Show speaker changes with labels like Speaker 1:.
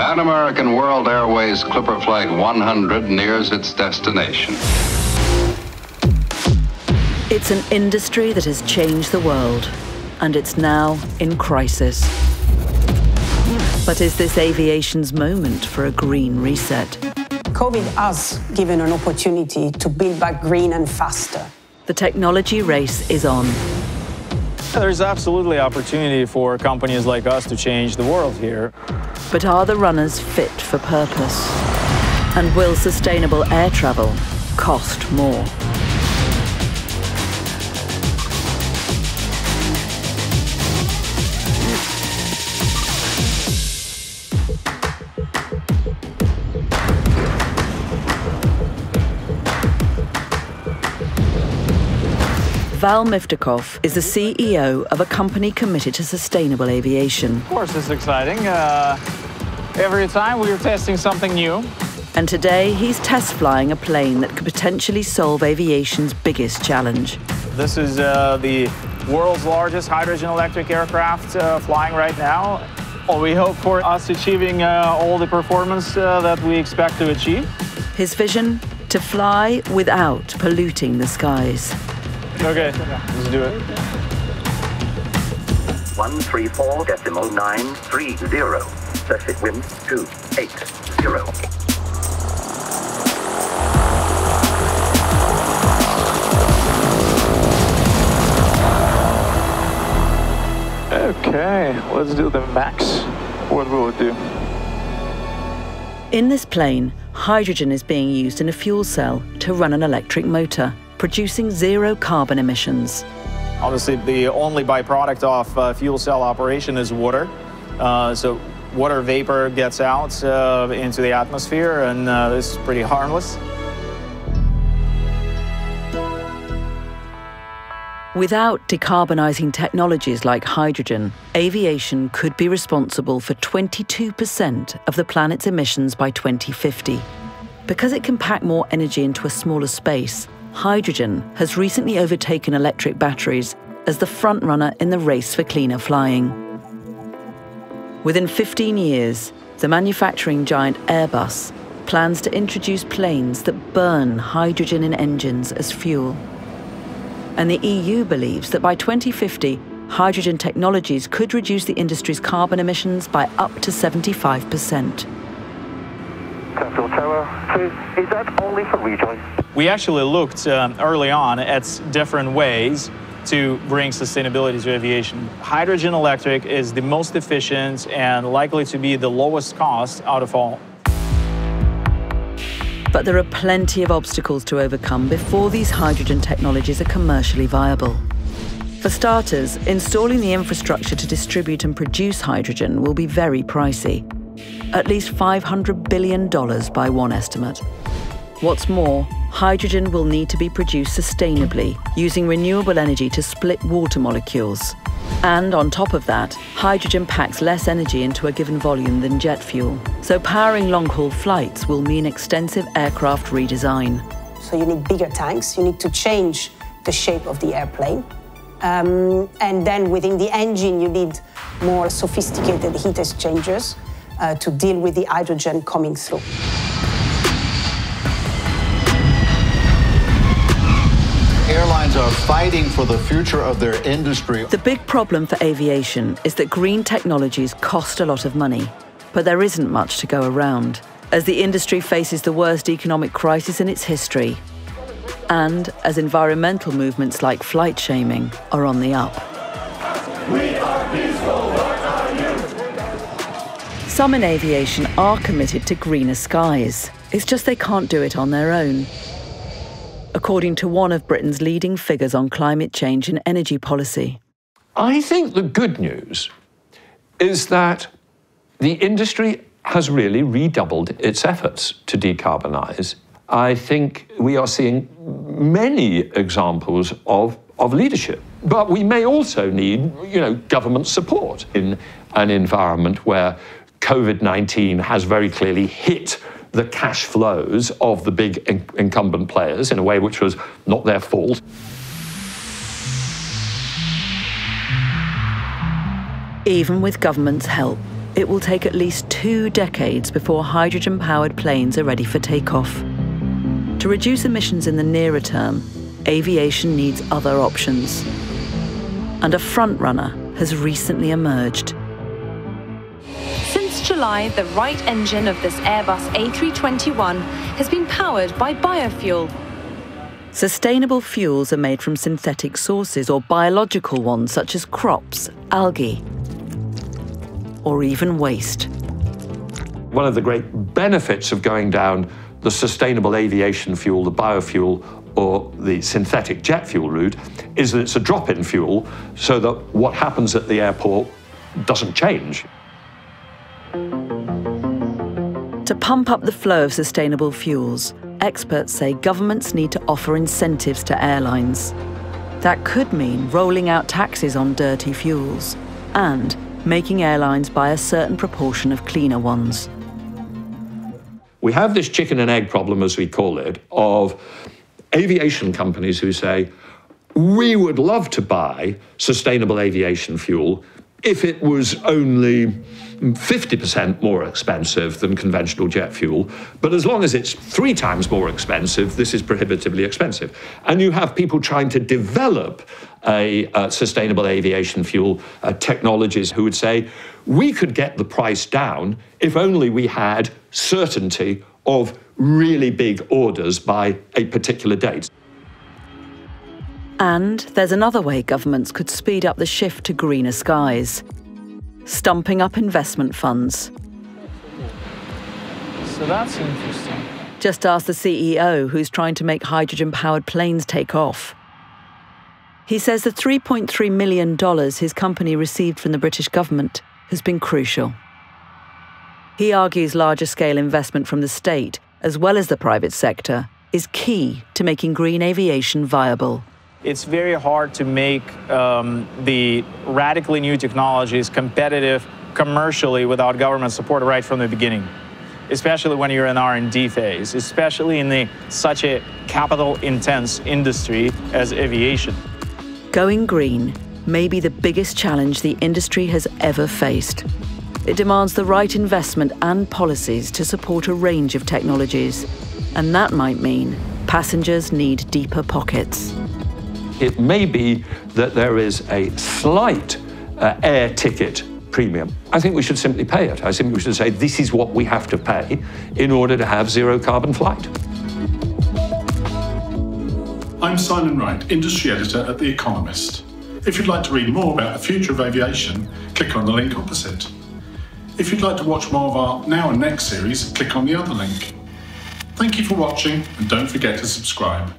Speaker 1: Pan American World Airways Clipper Flight 100 nears its destination.
Speaker 2: It's an industry that has changed the world, and it's now in crisis. But is this aviation's moment for a green reset?
Speaker 3: COVID has given an opportunity to build back green and faster.
Speaker 2: The technology race is on.
Speaker 4: There's absolutely opportunity for companies like us to change the world here.
Speaker 2: But are the runners fit for purpose? And will sustainable air travel cost more? Val Miftakhov is the CEO of a company committed to sustainable aviation.
Speaker 4: Of course, it's exciting. Every time we're testing something new.
Speaker 2: And today, he's test flying a plane that could potentially solve aviation's biggest challenge.
Speaker 4: This is the world's largest hydrogen-electric aircraft flying right now. Well, we hope for us achieving all the performance that we expect to achieve.
Speaker 2: His vision? To fly without polluting the skies.
Speaker 4: Okay, let's do it.
Speaker 5: 134.930. Surface wind 280.
Speaker 4: Okay, let's do the max. What will it do?
Speaker 2: In this plane, hydrogen is being used in a fuel cell to run an electric motor, producing zero carbon emissions.
Speaker 4: Obviously, the only byproduct of fuel cell operation is water. So water vapor gets out into the atmosphere, and this is pretty harmless.
Speaker 2: Without decarbonizing technologies like hydrogen, aviation could be responsible for 22% of the planet's emissions by 2050. Because it can pack more energy into a smaller space, hydrogen has recently overtaken electric batteries as the frontrunner in the race for cleaner flying. Within 15 years, the manufacturing giant Airbus plans to introduce planes that burn hydrogen in engines as fuel. And the EU believes that by 2050, hydrogen technologies could reduce the industry's carbon emissions by up to 75%.
Speaker 5: Cranfield Tower 2, is that only for rejoin?
Speaker 4: We actually looked early on at different ways to bring sustainability to aviation. Hydrogen electric is the most efficient and likely to be the lowest cost out of all.
Speaker 2: But there are plenty of obstacles to overcome before these hydrogen technologies are commercially viable. For starters, installing the infrastructure to distribute and produce hydrogen will be very pricey, at least $500 billion by one estimate. What's more, hydrogen will need to be produced sustainably, using renewable energy to split water molecules. And on top of that, hydrogen packs less energy into a given volume than jet fuel. So powering long-haul flights will mean extensive aircraft redesign.
Speaker 3: So you need bigger tanks, you need to change the shape of the airplane. And then within the engine, you need more sophisticated heat exchangers to deal with the hydrogen coming through.
Speaker 6: Airlines are fighting for the future of their industry.
Speaker 2: The big problem for aviation is that green technologies cost a lot of money, but there isn't much to go around, as the industry faces the worst economic crisis in its history, and as environmental movements like flight shaming are on the up.
Speaker 7: We are peaceful, what are you?
Speaker 2: Some in aviation are committed to greener skies. It's just they can't do it on their own. According to one of Britain's leading figures on climate change and energy policy.
Speaker 8: I think the good news is that the industry has really redoubled its efforts to decarbonise. I think we are seeing many examples of leadership. But we may also need, government support in an environment where COVID-19 has very clearly hit the cash flows of the big incumbent players in a way which was not their fault.
Speaker 2: Even with government's help, it will take at least 2 decades before hydrogen-powered planes are ready for takeoff. To reduce emissions in the nearer term, aviation needs other options. And a frontrunner has recently emerged.
Speaker 9: Since July, the right engine of this Airbus A321 has been powered by biofuel.
Speaker 2: Sustainable fuels are made from synthetic sources or biological ones such as crops, algae, or even waste.
Speaker 8: One of the great benefits of going down the sustainable aviation fuel, the biofuel, or the synthetic jet fuel route is that it's a drop-in fuel, so that what happens at the airport doesn't change.
Speaker 2: To pump up the flow of sustainable fuels, experts say governments need to offer incentives to airlines. That could mean rolling out taxes on dirty fuels and making airlines buy a certain proportion of cleaner ones.
Speaker 8: We have this chicken and egg problem, as we call it, of aviation companies who say, we would love to buy sustainable aviation fuel if it was only 50% more expensive than conventional jet fuel, but as long as it's 3 times more expensive, this is prohibitively expensive. And you have people trying to develop a sustainable aviation fuel technologies who would say, we could get the price down if only we had certainty of really big orders by a particular date.
Speaker 2: And there's another way governments could speed up the shift to greener skies: stumping up investment funds.
Speaker 4: So that's interesting.
Speaker 2: Just ask the CEO, who's trying to make hydrogen-powered planes take off. He says the $3.3 million his company received from the British government has been crucial. He argues larger-scale investment from the state, as well as the private sector, is key to making green aviation viable.
Speaker 4: It's very hard to make the radically new technologies competitive commercially without government support right from the beginning, especially when you're in R&D phase, especially in such a capital-intense industry as aviation.
Speaker 2: Going green may be the biggest challenge the industry has ever faced. It demands the right investment and policies to support a range of technologies, and that might mean passengers need deeper pockets.
Speaker 8: It may be that there is a slight air ticket premium. I think we should simply pay it. I think we should say this is what we have to pay in order to have zero carbon flight.
Speaker 10: I'm Simon Wright, Industry Editor at The Economist. If you'd like to read more about the future of aviation, click on the link opposite. If you'd like to watch more of our Now and Next series, click on the other link. Thank you for watching, and don't forget to subscribe.